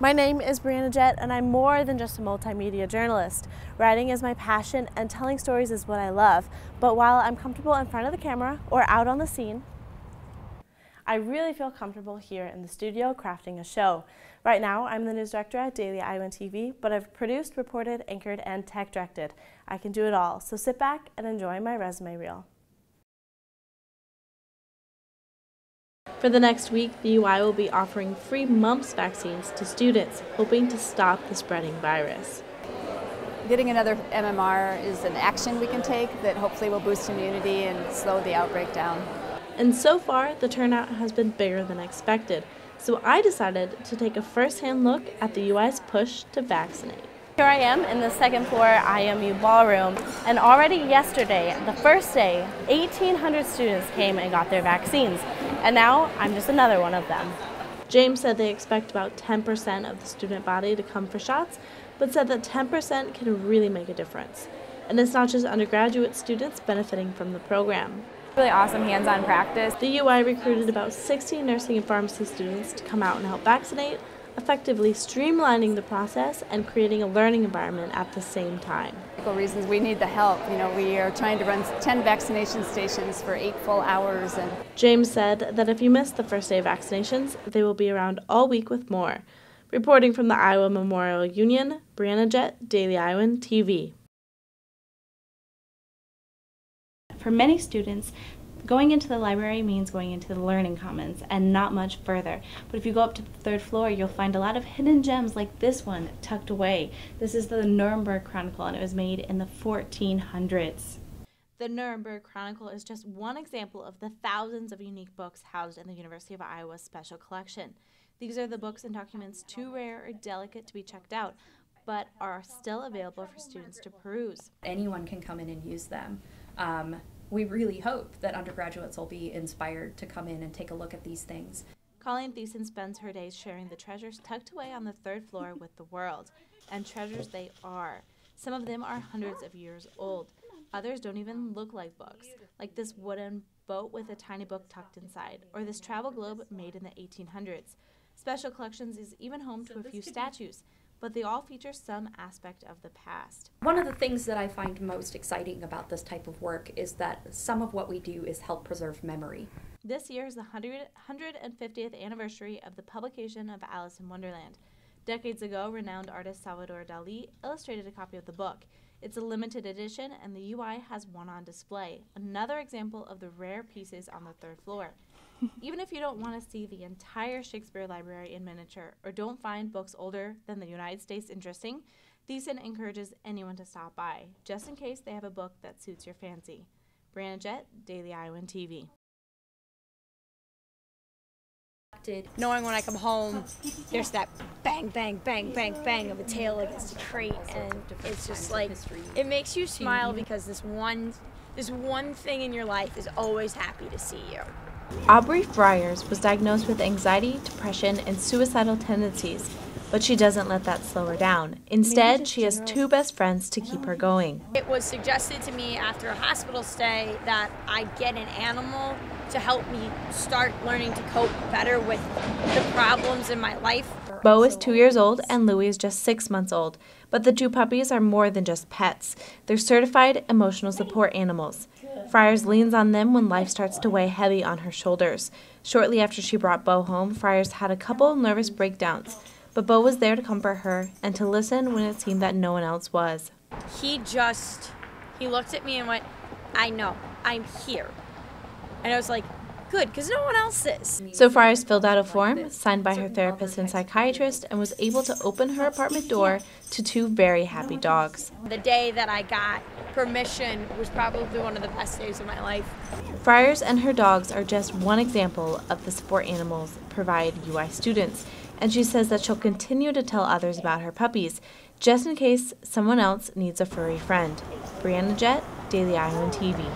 My name is Brianna Jett, and I'm more than just a multimedia journalist. Writing is my passion, and telling stories is what I love. But while I'm comfortable in front of the camera or out on the scene, I really feel comfortable here in the studio crafting a show. Right now, I'm the news director at Daily Iowan TV, but I've produced, reported, anchored, and tech directed. I can do it all, so sit back and enjoy my resume reel. For the next week, the UI will be offering free mumps vaccines to students, hoping to stop the spreading virus. Getting another MMR is an action we can take that hopefully will boost immunity and slow the outbreak down. And so far, the turnout has been bigger than expected, so I decided to take a first-hand look at the UI's push to vaccinate. Here I am in the second floor IMU ballroom, and already yesterday, the first day, 1,800 students came and got their vaccines, and now I'm just another one of them. James said they expect about 10% of the student body to come for shots, but said that 10% can really make a difference. And it's not just undergraduate students benefiting from the program. Really awesome hands-on practice. The UI recruited about 60 nursing and pharmacy students to come out and help vaccinate, effectively streamlining the process and creating a learning environment at the same time. Reasons we need the help. We are trying to run 10 vaccination stations for 8 full hours. And James said that if you missed the first day of vaccinations, they will be around all week with more. Reporting from the Iowa Memorial Union, Brianna Jett, Daily Iowan TV. For many students, going into the library means going into the learning commons and not much further. But if you go up to the third floor, you'll find a lot of hidden gems like this one tucked away. This is the Nuremberg Chronicle, and it was made in the 1400s. The Nuremberg Chronicle is just one example of the thousands of unique books housed in the University of Iowa's special collection. These are the books and documents too rare or delicate to be checked out, but are still available for students to peruse. Anyone can come in and use them. We really hope that undergraduates will be inspired to come in and take a look at these things. Colleen Thiessen spends her days sharing the treasures tucked away on the third floor with the world. And treasures they are. Some of them are hundreds of years old. Others don't even look like books, like this wooden boat with a tiny book tucked inside, or this travel globe made in the 1800s. Special Collections is even home to a few statues, but they all feature some aspect of the past. One of the things that I find most exciting about this type of work is that some of what we do is help preserve memory. This year is the 150th anniversary of the publication of Alice in Wonderland. Decades ago, renowned artist Salvador Dali illustrated a copy of the book. It's a limited edition, and the UI has one on display, another example of the rare pieces on the third floor. Even if you don't want to see the entire Shakespeare library in miniature or don't find books older than the United States interesting, Thiessen encourages anyone to stop by, just in case they have a book that suits your fancy. Brianna Jett, Daily Iowan TV. Knowing when I come home, there's that bang, bang, bang, bang, bang of a tail against a crate, and it's just like, it makes you smile because this one thing in your life is always happy to see you. Aubrey Friars was diagnosed with anxiety, depression, and suicidal tendencies, but she doesn't let that slow her down. Instead, she has 2 best friends to keep her going. It was suggested to me after a hospital stay that I get an animal to help me start learning to cope better with the problems in my life. Bo is 2 years old and Louie is just 6 months old, but the 2 puppies are more than just pets. They're certified emotional support animals. Friars leans on them when life starts to weigh heavy on her shoulders. Shortly after she brought Bo home, Friars had a couple nervous breakdowns, but Bo was there to comfort her and to listen when it seemed that no one else was. He looked at me and went, "I know, I'm here." And I was like, good, because no one else is. So Friars filled out a form, signed by her therapist and psychiatrist, and was able to open her apartment door to 2 very happy dogs. The day that I got permission was probably one of the best days of my life. Friars and her dogs are just one example of the support animals provide UI students, and she says that she'll continue to tell others about her puppies, just in case someone else needs a furry friend. Brianna Jett, Daily Iowan TV.